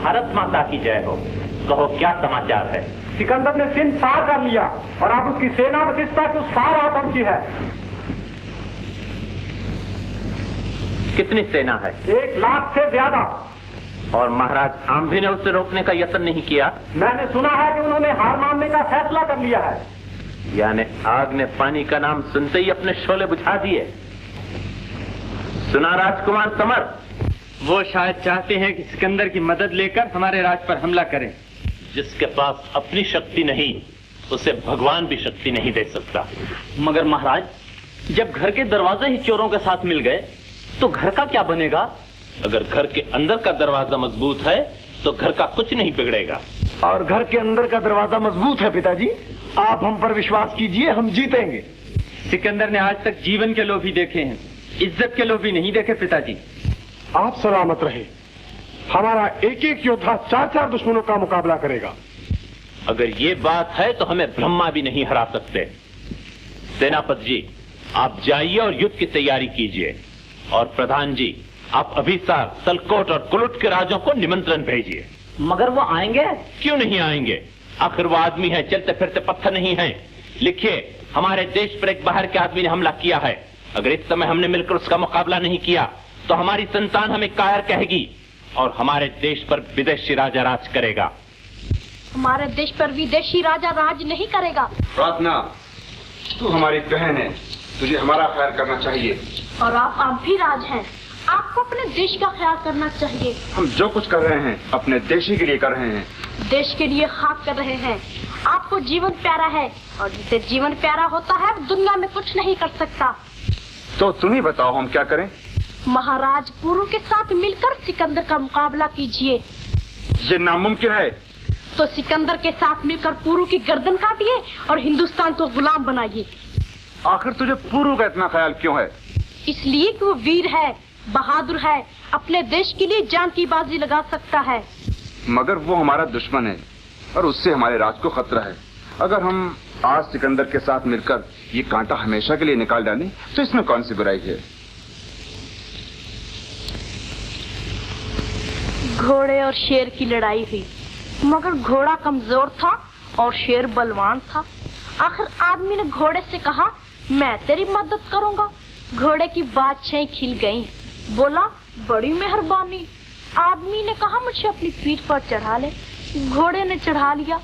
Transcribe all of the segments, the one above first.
भारत माता की जय हो। कहो क्या समाचार है? सिकंदर ने सिंध पार कर लिया और अब उसकी सेना वशिष्ठा के उस पार आ पहुंची है। कितनी सेना है? 1 लाख से ज्यादा। और महाराज आम्भी ने उसे रोकने का यत्न नहीं किया? मैंने सुना है कि उन्होंने हार मानने का फैसला कर लिया है। यानी आग ने पानी का नाम सुनते ही अपने शोले बुझा दिए। सुना राजकुमार समर? वो शायद चाहते हैं कि सिकंदर की मदद लेकर हमारे राज पर हमला करें। जिसके पास अपनी शक्ति नहीं, उसे भगवान भी शक्ति नहीं दे सकता। मगर महाराज, जब घर के दरवाजे ही चोरों के साथ मिल गए तो घर का क्या बनेगा? अगर घर के अंदर का दरवाजा मजबूत है तो घर का कुछ नहीं बिगड़ेगा। और घर के अंदर का दरवाजा मजबूत है पिताजी। आप हम पर विश्वास कीजिए, हम जीतेंगे। सिकंदर ने आज तक जीवन के लोभी देखे हैं, इज्जत के लोभी नहीं देखे पिताजी। आप सलामत रहे। हमारा एक एक योद्धा 4-4 दुश्मनों का मुकाबला करेगा। अगर ये बात है तो हमें ब्रह्मा भी नहीं हरा सकते। सेनापति जी, आप जाइए और युद्ध की तैयारी कीजिए। और प्रधान जी, आप अभिसार, सलकोट और कुलुट के राजों को निमंत्रण भेजिए। मगर वो आएंगे? क्यों नहीं आएंगे? आखिर वो आदमी है, चलते फिरते पत्थर नहीं है। लिखिए, हमारे देश पर एक बाहर के आदमी ने हमला किया है। अगर इस समय हमने मिलकर उसका मुकाबला नहीं किया तो हमारी संतान हमें कायर कहेगी और हमारे देश पर विदेशी राजा राज करेगा। हमारे देश पर विदेशी राजा राज नहीं करेगा। प्रार्थना, तू हमारी बहन है, तुझे हमारा ख्याल करना चाहिए। और आप भी राज हैं, आपको अपने देश का ख्याल करना चाहिए। हम जो कुछ कर रहे हैं अपने देश ही के लिए कर रहे हैं। देश के लिए खाक कर रहे हैं। आपको जीवन प्यारा है और जिसे जीवन प्यारा होता है दुनिया में कुछ नहीं कर सकता। तो तुम ही बताओ हम क्या करें? महाराज पुरु के साथ मिलकर सिकंदर का मुकाबला कीजिए। ये नामुमकिन है। तो सिकंदर के साथ मिलकर पुरु की गर्दन काटिए और हिंदुस्तान को गुलाम बनाइए। आखिर तुझे पुरु का इतना ख्याल क्यों है? इसलिए कि वो वीर है, बहादुर है, अपने देश के लिए जान की बाजी लगा सकता है। मगर वो हमारा दुश्मन है और उससे हमारे राज को खतरा है। अगर हम आज सिकंदर के साथ मिलकर ये कांटा हमेशा के लिए निकाल डालें तो इसमें कौन सी बुराई है? घोड़े और शेर की लड़ाई हुई, मगर घोड़ा कमजोर था और शेर बलवान था। आखिर आदमी ने घोड़े से कहा, मैं तेरी मदद करूंगा। घोड़े की बाछें खिल गईं। बोला, बड़ी मेहरबानी। आदमी ने कहा, मुझे अपनी पीठ पर चढ़ा ले। घोड़े ने चढ़ा लिया।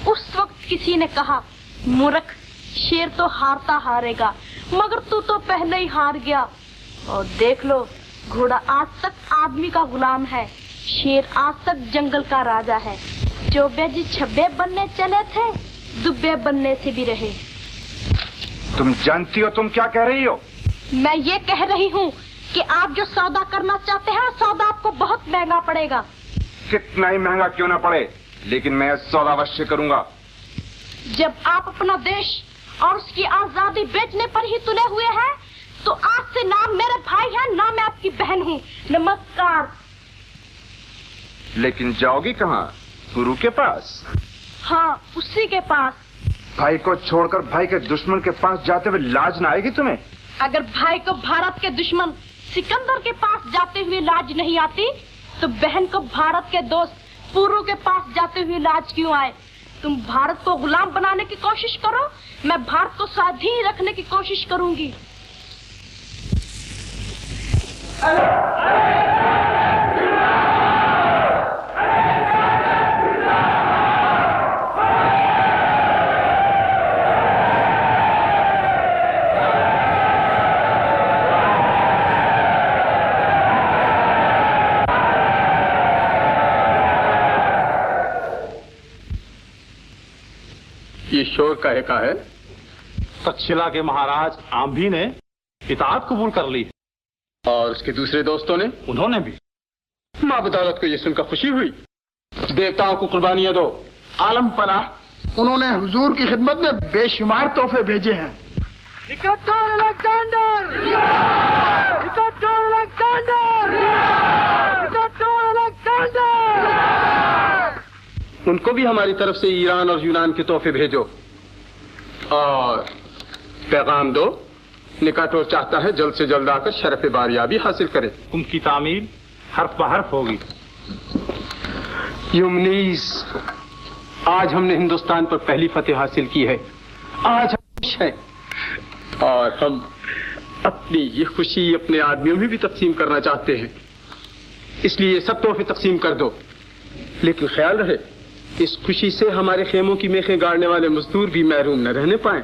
उस वक्त किसी ने कहा, मूर्ख, शेर तो हारता हारेगा, मगर तू तो पहले ही हार गया। और देख लो, घोड़ा आज तक आदमी का गुलाम है, शेर आज तक जंगल का राजा है। चौबे जी छब्बे बनने चले थे, दुब्बे बनने से भी रहे। तुम जानती हो तुम क्या कह रही हो? मैं ये कह रही हूँ कि आप जो सौदा करना चाहते हैं, सौदा आपको बहुत महंगा पड़ेगा। कितना ही महंगा क्यों ना पड़े, लेकिन मैं सौदा अवश्य करूंगा। जब आप अपना देश और उसकी आजादी बेचने पर ही तुले हुए हैं, तो आज से ना मेरे भाई हैं, ना मैं आपकी बहन हूँ। नमस्कार। लेकिन जाओगी कहाँ? गुरु के पास? हाँ, उसी के पास। भाई को छोड़कर भाई के दुश्मन के पास जाते हुए लाज ना आएगी तुम्हें? अगर भाई को भारत के दुश्मन सिकंदर के पास जाते हुए लाज नहीं आती, तो बहन को भारत के दोस्त पुरु के पास जाते हुए लाज क्यों आए? तुम भारत को गुलाम बनाने की कोशिश करो, मैं भारत को स्वाधीन रखने की कोशिश करूंगी। ये शोर काहे का है? तक्षशिला के महाराज आम्भी ने इताअत कबूल कर ली और उसके दूसरे दोस्तों ने? उन्होंने भी। माँ बदौलत को ये सुनकर खुशी हुई। देवताओं को कुर्बानियां दो। आलम पना, उन्होंने हुजूर की खिदमत में बेशुमार तोहफे भेजे हैं। उनको भी हमारी तरफ से ईरान और यूनान के तोहफे भेजो और पैगाम दो, निकाटोर चाहता है जल्द से जल्द आकर शरफ बारियाबी हासिल करे। उनकी तामील हर्फ ब हर्फ होगी। युमनीस, आज हमने हिंदुस्तान पर पहली फतेह हासिल की है। आज हम खुश हैं और हम अपनी ये खुशी अपने आदमियों में भी तकसीम करना चाहते हैं। इसलिए सब तोहफे तकसीम कर दो, लेकिन ख्याल रहे इस खुशी से हमारे खेमों की मेखें गाड़ने वाले मजदूर भी महरूम न रहने पाए।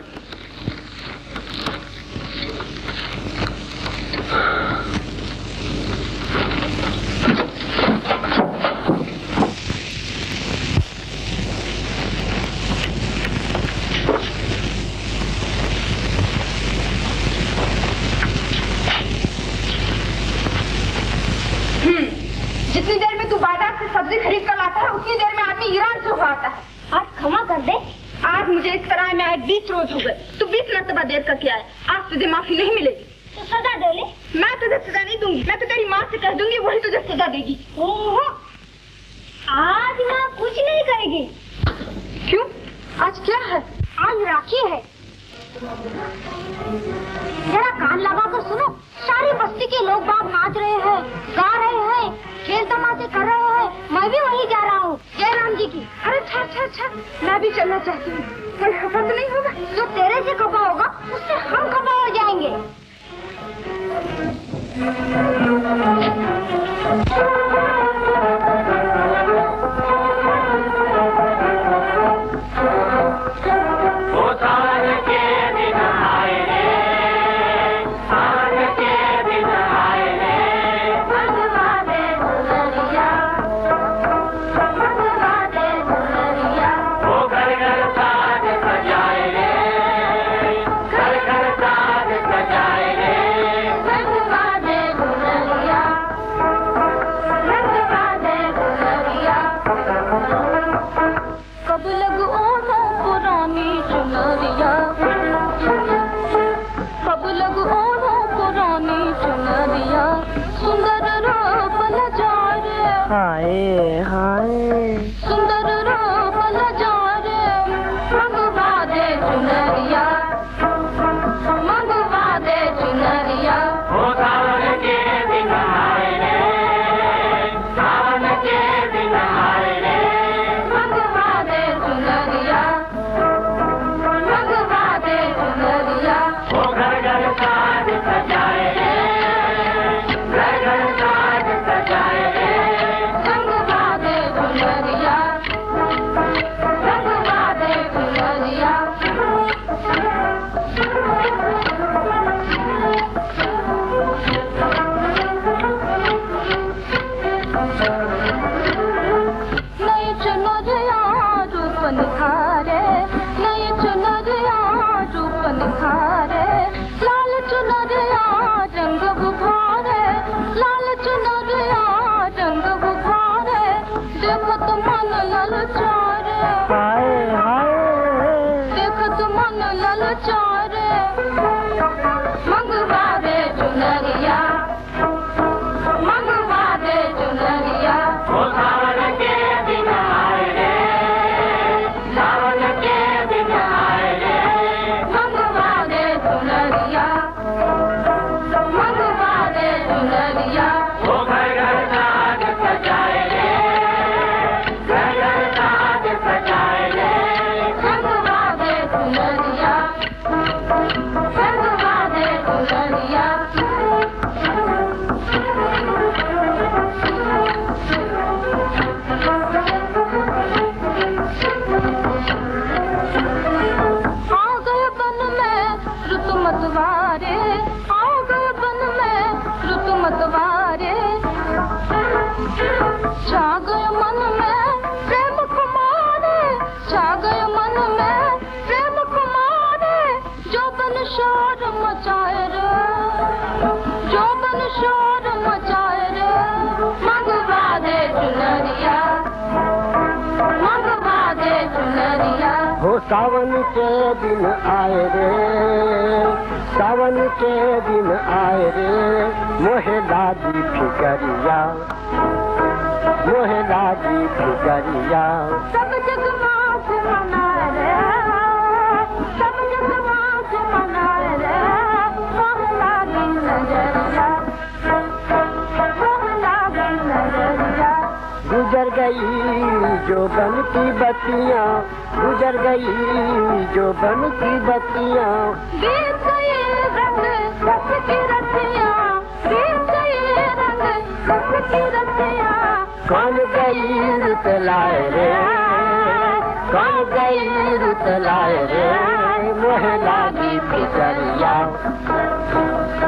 जितनी देर में तू बाजार से सब्जी खरीद कर लाता है उतनी देर में आदमी ईरान से आता है। आज क्षमा कर दे, आज मुझे इस तरह में आए 20 रोज हो गए। तू 20 मरतबा देर करके आए, आज तुझे माफी नहीं मिलेगी। तो सजा दे ले। मैं तुझे सजा नहीं दूंगी, मैं तो तेरी माँ से कह दूंगी, वही तुझे सजा देगी। ओहो, आज माँ कुछ नहीं करेगी। क्यों? आज क्या है? आज राखी है। जरा कान लगा कर सुनो, सारी बस्ती के लोग बाग नाच रहे हैं, गा रहे हैं, खेल तमाशे कर रहे हैं। मैं भी वहीं जा रहा हूँ, जय राम जी की। अरे अच्छा, मैं भी चलना चाहती हूँ। कोई खफा तो नहीं होगा? जो तेरे से खफा होगा उससे हम खफा हो जाएंगे। सावन के दिन आए रे, सावन के दिन आए रे, मोहे लागी फिकरिया, मोहे लागी फिकरिया। सब जग मास मनाए रे, सब जग मास मनाए रे, मोहे लागी नजरिया, मोहे लागी नजरिया। गुजर गई जो बन की बत्तियाँ गुजर गई, जो बन की बत्तियाँ बीत गए रंग रस की रतियाँ, बीत गए रंग रस की रतियाँ। कौन गई रुत लाए रे, कौन गई रुत लाए रे, मोहे लागी फिकरिया,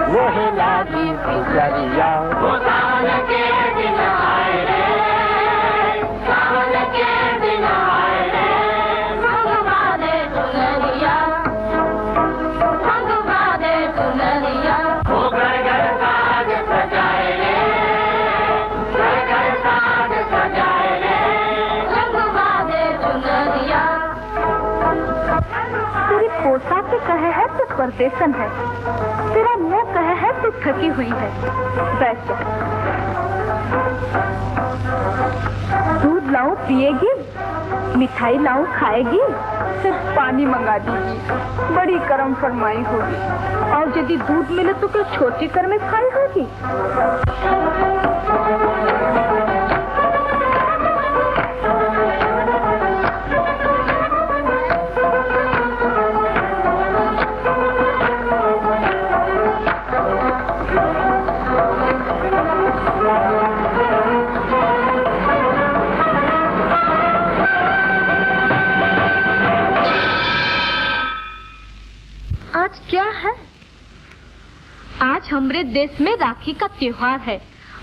मोहे लागी फिकरिया। सावन के दिन आए रे, सावन के दिन आए रे, मंगवा दे चुनरिया, मंगवा दे चुनरिया। वो घर घर साज सजाए रे, घर घर साज सजाए रे, मंगवा दे चुनरिया। तेरी पोशाक के कहे है तो परदेशन है, तेरा मुंह कहे है तो थकी हुई है। बैठ जा। दूध लाऊं पिएगी, मिठाई लाऊं खाएगी, सिर्फ पानी मंगा दीजिए, बड़ी करम फरमाई होगी। और यदि दूध मिले तो क्या छोटी करम खाई होगी? आज क्या है? आज हमारे देश में राखी का त्योहार है।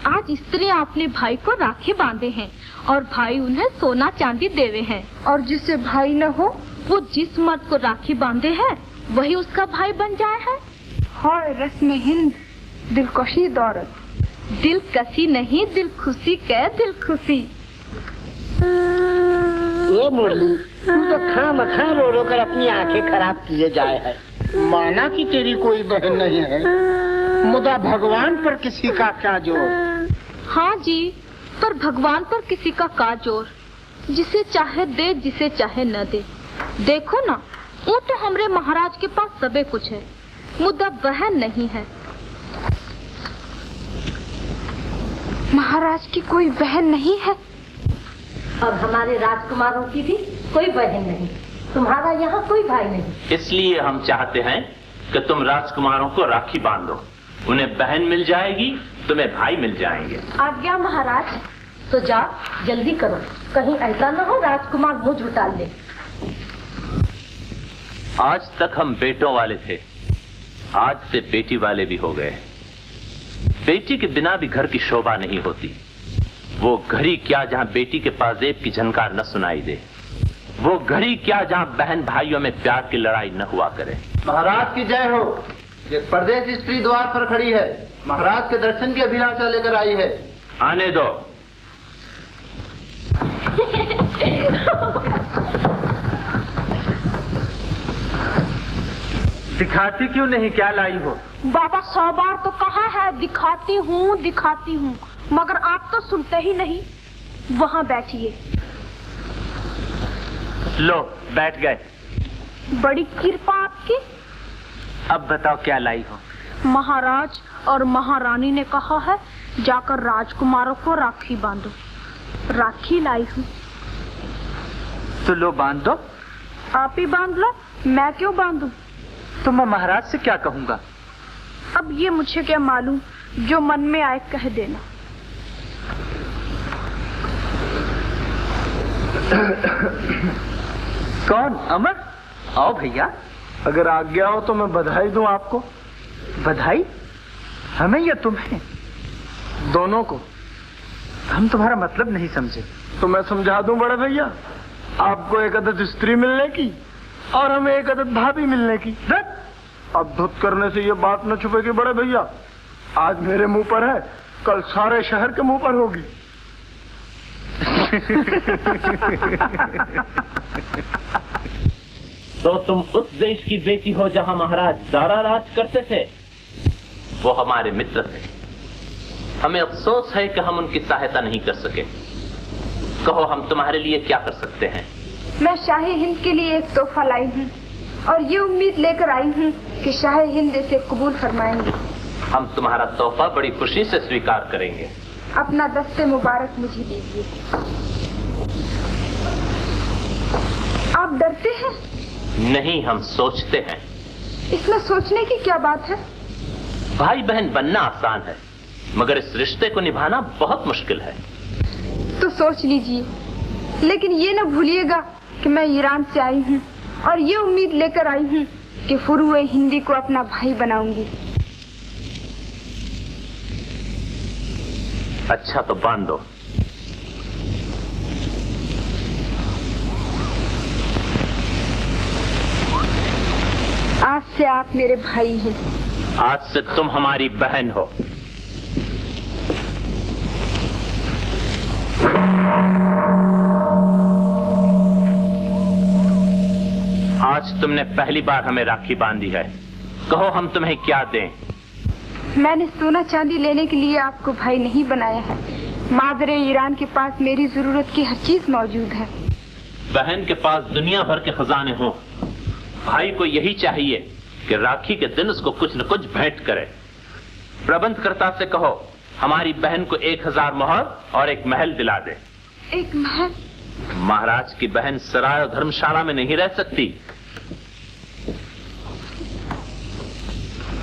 आज स्त्रियां अपने भाई को राखी बांधे हैं और भाई उन्हें सोना चांदी देवे हैं। और जिसे भाई न हो वो जिस मर्द को राखी बांधे है वही उसका भाई बन जाए है। हाय रस्म हिंद दिलकशी दौरत, दिल कसी नहीं दिल खुशी के दिल खुशी। ये मुरली तू तो खामखा रो रो कर अपनी आंखें खराब किए जाए है। माना कि तेरी कोई बहन नहीं है, मुदा भगवान पर किसी का क्या जोर। हाँ जी, पर भगवान पर किसी का का जोर। जिसे चाहे दे, जिसे चाहे न दे। देखो ना, वो तो हमरे महाराज के पास सबे कुछ है, मुद्दा बहन नहीं है। महाराज की कोई बहन नहीं है और हमारे राजकुमारों की भी कोई बहन नहीं। तुम्हारा यहाँ कोई भाई नहीं। इसलिए हम चाहते हैं कि तुम राजकुमारों को राखी बांधो, उन्हें बहन मिल जाएगी, तुम्हें भाई मिल जाएंगे। आज्ञा महाराज। तो जाओ जल्दी करो, कहीं ऐसा न हो राजकुमार मुंह झुटा ले। आज तक हम बेटों वाले थे, आज से बेटी वाले भी हो गए। बेटी के बिना भी घर की शोभा नहीं होती। वो घड़ी क्या जहां बेटी के पाजेब की झनकार न सुनाई दे, वो घड़ी क्या जहां बहन भाइयों में प्यार की लड़ाई न हुआ करे। महाराज की जय हो। ये परदेश स्त्री द्वार पर खड़ी है, महाराज के दर्शन की अभिलाषा लेकर आई है। आने दो। दिखाती क्यों नहीं, क्या लाई हो? बाबा 100 बार तो कहा है दिखाती हूँ, मगर आप तो सुनते ही नहीं। वहाँ बैठिए। लो बैठ गए। बड़ी कृपा आपकी। अब बताओ क्या लाई हो? महाराज और महारानी ने कहा है जाकर राजकुमारों को राखी बांधो। राखी लाई हूँ। तो लो बांध दो। आप ही बांध लो, मैं क्यों बांधूं? तो मैं महाराज से क्या कहूँगा? अब ये मुझे क्या मालूम, जो मन में आए कह देना। कौन? अमर? आओ भैया। अगर आज्ञा हो तो मैं बधाई दूं आपको। बधाई? हमें या तुम्हें? दोनों को। हम तुम्हारा मतलब नहीं समझे। तो मैं समझा दूं बड़े भैया, आपको एक अदद स्त्री मिलने की और हमें एक अदद भाभी मिलने की। अब धुत करने से ये बात न छुपेगी बड़े भैया, आज मेरे मुंह पर है, कल सारे शहर के मुंह पर होगी। तो तुम उस देश की बेटी हो जहां महाराज दारा राज करते थे। वो हमारे मित्र थे, हमें अफसोस है कि हम उनकी सहायता नहीं कर सके। कहो हम तुम्हारे लिए क्या कर सकते हैं? मैं शाही हिंद के लिए एक तोहफा लाई हूँ और ये उम्मीद लेकर आई हूँ कि शाही हिंद इसे कबूल फरमाएंगे। हम तुम्हारा तोहफा बड़ी खुशी से स्वीकार करेंगे। अपना दस्ते मुबारक मुझे दीजिए। आप डरते हैं? नहीं, हम सोचते हैं। इसमें सोचने की क्या बात है? भाई बहन बनना आसान है, मगर इस रिश्ते को निभाना बहुत मुश्किल है। तो सोच लीजिए, लेकिन ये न भूलिएगा कि मैं ईरान से आई हूँ और ये उम्मीद लेकर आई हूँ कि फुरुए हिंदी को अपना भाई बनाऊंगी। अच्छा तो बांध दो। आज से आप मेरे भाई हैं। आज से तुम हमारी बहन हो। आज तुमने पहली बार हमें राखी बांधी है। कहो हम तुम्हें क्या दें? मैंने सोना चांदी लेने के लिए आपको भाई नहीं बनाया है। मादरे ईरान के पास मेरी जरूरत की हर चीज मौजूद है। बहन के पास दुनिया भर के खजाने हों, भाई को यही चाहिए कि राखी के दिन उसको कुछ न कुछ भेंट करे। प्रबंधकर्ता से कहो हमारी बहन को 1000 मोहर और एक महल दिला दे। एक महल? महाराज की बहन सराय और धर्मशाला में नहीं रह सकती।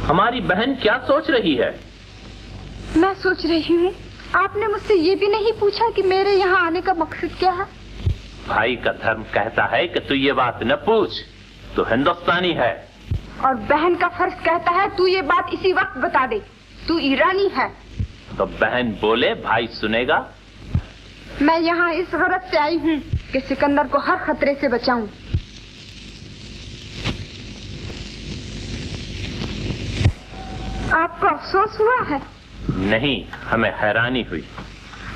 हमारी बहन क्या सोच रही है? मैं सोच रही हूँ, आपने मुझसे ये भी नहीं पूछा कि मेरे यहाँ आने का मकसद क्या है। भाई का धर्म कहता है कि तू ये बात न पूछ, तू हिंदुस्तानी है। और बहन का फर्ज कहता है तू ये बात इसी वक्त बता दे, तू ईरानी है। तो बहन बोले, भाई सुनेगा। मैं यहाँ इस गरज से आई हूँ कि सिकंदर को हर खतरे से बचाऊं। आपको अफसोस हुआ है? नहीं, हमें हैरानी हुई।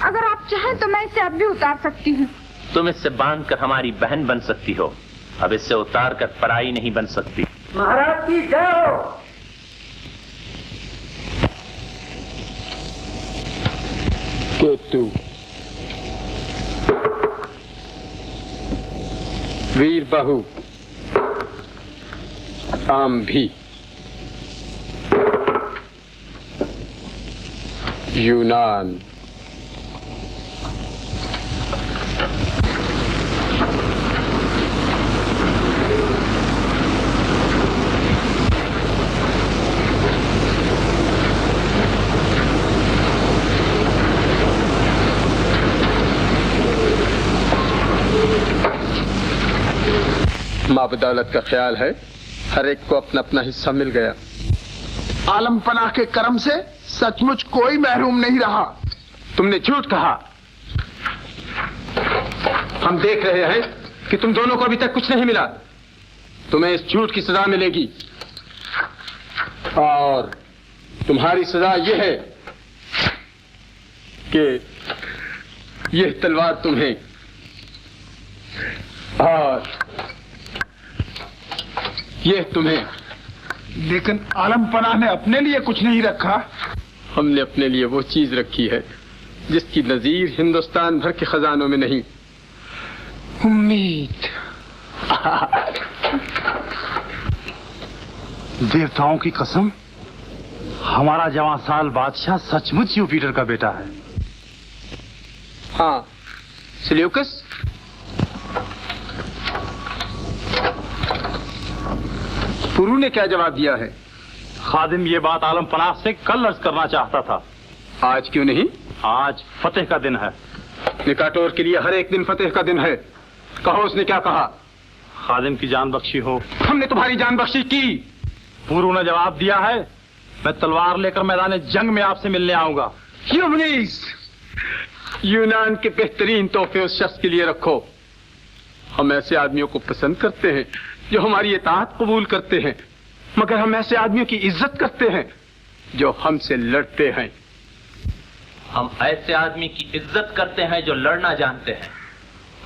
अगर आप चाहें तो मैं इसे अब भी उतार सकती हूँ। तुम इससे बांधकर हमारी बहन बन सकती हो, अब इससे उतार कर पराई नहीं बन सकती। महाराज की जय हो। केतु, वीर बहु, आम भी, यूनान, माँ बदौलत का ख्याल है हर एक को अपना अपना हिस्सा मिल गया। आलम पनाह के करम से सचमुच कोई महरूम नहीं रहा। तुमने झूठ कहा। हम देख रहे हैं कि तुम दोनों को अभी तक कुछ नहीं मिला। तुम्हें इस झूठ की सजा मिलेगी और तुम्हारी सजा यह है कि यह तलवार तुम्हें और यह तुम्हें। लेकिन आलम पनाह ने अपने लिए कुछ नहीं रखा। हमने अपने लिए वो चीज रखी है जिसकी नजीर हिंदुस्तान भर के खजानों में नहीं। उम्मीद। देवताओं की कसम, हमारा जवां साल बादशाह सचमुच यूपिटर का बेटा है। हाँ सिल्यूकस, पुरू ने क्या जवाब दिया है? खादिम ये बात आलम पनाह से कल अर्ज करना चाहता था। आज क्यों नहीं? आज फतेह का दिन है। निकाटोर के लिए हर एक दिन फतेह का दिन है। कहो उसने क्या कहा? खादिम की जान बख्शी हो। हमने तुम्हारी जान बख्शी की। पुरू ने जवाब दिया है, मैं तलवार लेकर मैदान जंग में आपसे मिलने आऊंगा। यूनान के बेहतरीन तोहफे उस शख्स के लिए रखो। हम ऐसे आदमियों को पसंद करते हैं जो हमारी इताअत कबूल करते हैं, मगर हम ऐसे आदमियों की इज्जत करते हैं जो हमसे लड़ते हैं। हम ऐसे आदमी की इज्जत करते हैं जो लड़ना जानते हैं,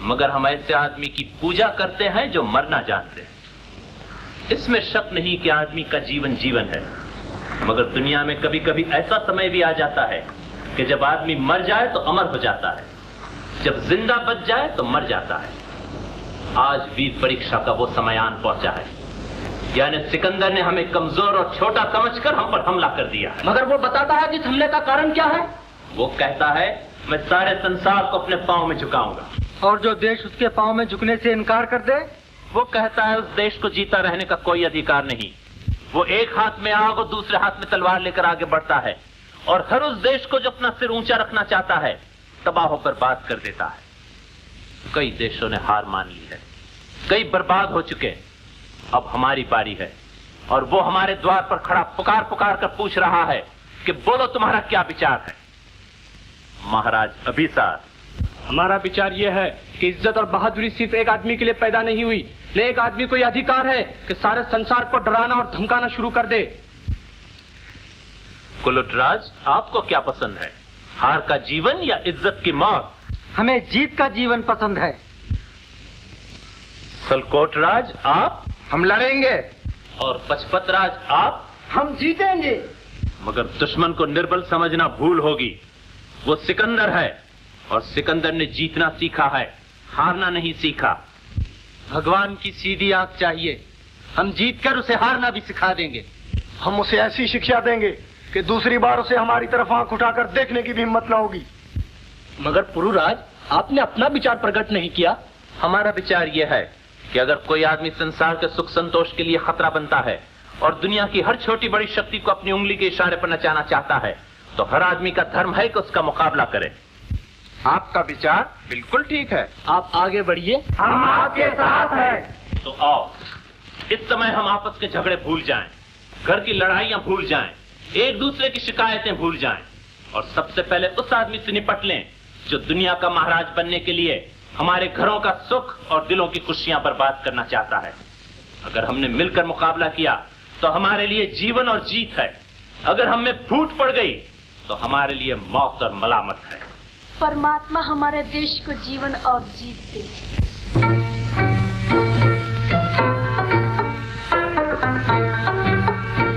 मगर हम ऐसे आदमी की पूजा करते हैं जो मरना जानते हैं। इसमें शक नहीं कि आदमी का जीवन जीवन है, मगर दुनिया में कभी कभी ऐसा समय भी आ जाता है कि जब आदमी मर जाए तो अमर हो जाता है, जब जिंदा बच जाए तो मर जाता है। आज वीर परीक्षा का वो समय आन पहुंचा है, यानी सिकंदर ने हमें कमजोर और छोटा समझकर हम पर हमला कर दिया है। मगर वो बताता है कि इस हमले का कारण क्या है? वो कहता है मैं सारे संसार को अपने पांव में झुकाऊंगा। और जो देश उसके पांव में झुकने से इनकार कर दे वो कहता है उस देश को जीता रहने का कोई अधिकार नहीं। वो एक हाथ में आग और दूसरे हाथ में तलवार लेकर आगे बढ़ता है और हर उस देश को जो अपना सिर ऊंचा रखना चाहता है तबाह होकर बर्बाद कर देता है। कई देशों ने हार मान ली है, कई बर्बाद हो चुके। अब हमारी बारी है और वो हमारे द्वार पर खड़ा पुकार पुकार कर पूछ रहा है कि बोलो तुम्हारा क्या विचार है। महाराज अभिसार, हमारा विचार यह है कि इज्जत और बहादुरी सिर्फ एक आदमी के लिए पैदा नहीं हुई, लेकिन एक आदमी को यह अधिकार है कि सारे संसार को डराना और धमकाना शुरू कर दे। कुलुटराज, आपको क्या पसंद है, हार का जीवन या इज्जत की मौत? हमें जीत का जीवन पसंद है। सलकोटराज, आप? हम लड़ेंगे। और पचपतराज, आप? हम जीतेंगे। मगर दुश्मन को निर्बल समझना भूल होगी। वो सिकंदर है और सिकंदर ने जीतना सीखा है, हारना नहीं सीखा। भगवान की सीधी आंख चाहिए, हम जीतकर उसे हारना भी सिखा देंगे। हम उसे ऐसी शिक्षा देंगे कि दूसरी बार उसे हमारी तरफ आंख उठाकर देखने की भी हिम्मत ना होगी। मगर पुरुराज, आपने अपना विचार प्रकट नहीं किया। हमारा विचार यह है कि अगर कोई आदमी संसार के सुख संतोष के लिए खतरा बनता है और दुनिया की हर छोटी बड़ी शक्ति को अपनी उंगली के इशारे पर नचाना चाहता है, तो हर आदमी का धर्म है कि उसका मुकाबला करे। आपका विचार बिल्कुल ठीक है। आप आगे बढ़िए, हम आपके साथ हैं। तो आओ, इस समय हम आपस के झगड़े भूल जाएं, घर की लड़ाइयां भूल जाएं, एक दूसरे की शिकायतें भूल जाएं और सबसे पहले उस आदमी से निपट लें जो दुनिया का महाराज बनने के लिए हमारे घरों का सुख और दिलों की खुशियां बर्बाद करना चाहता है। अगर हमने मिलकर मुकाबला किया तो हमारे लिए जीवन और जीत है, अगर हम में फूट पड़ गई तो हमारे लिए मौत और मलामत है। परमात्मा हमारे देश को जीवन और जीत दे।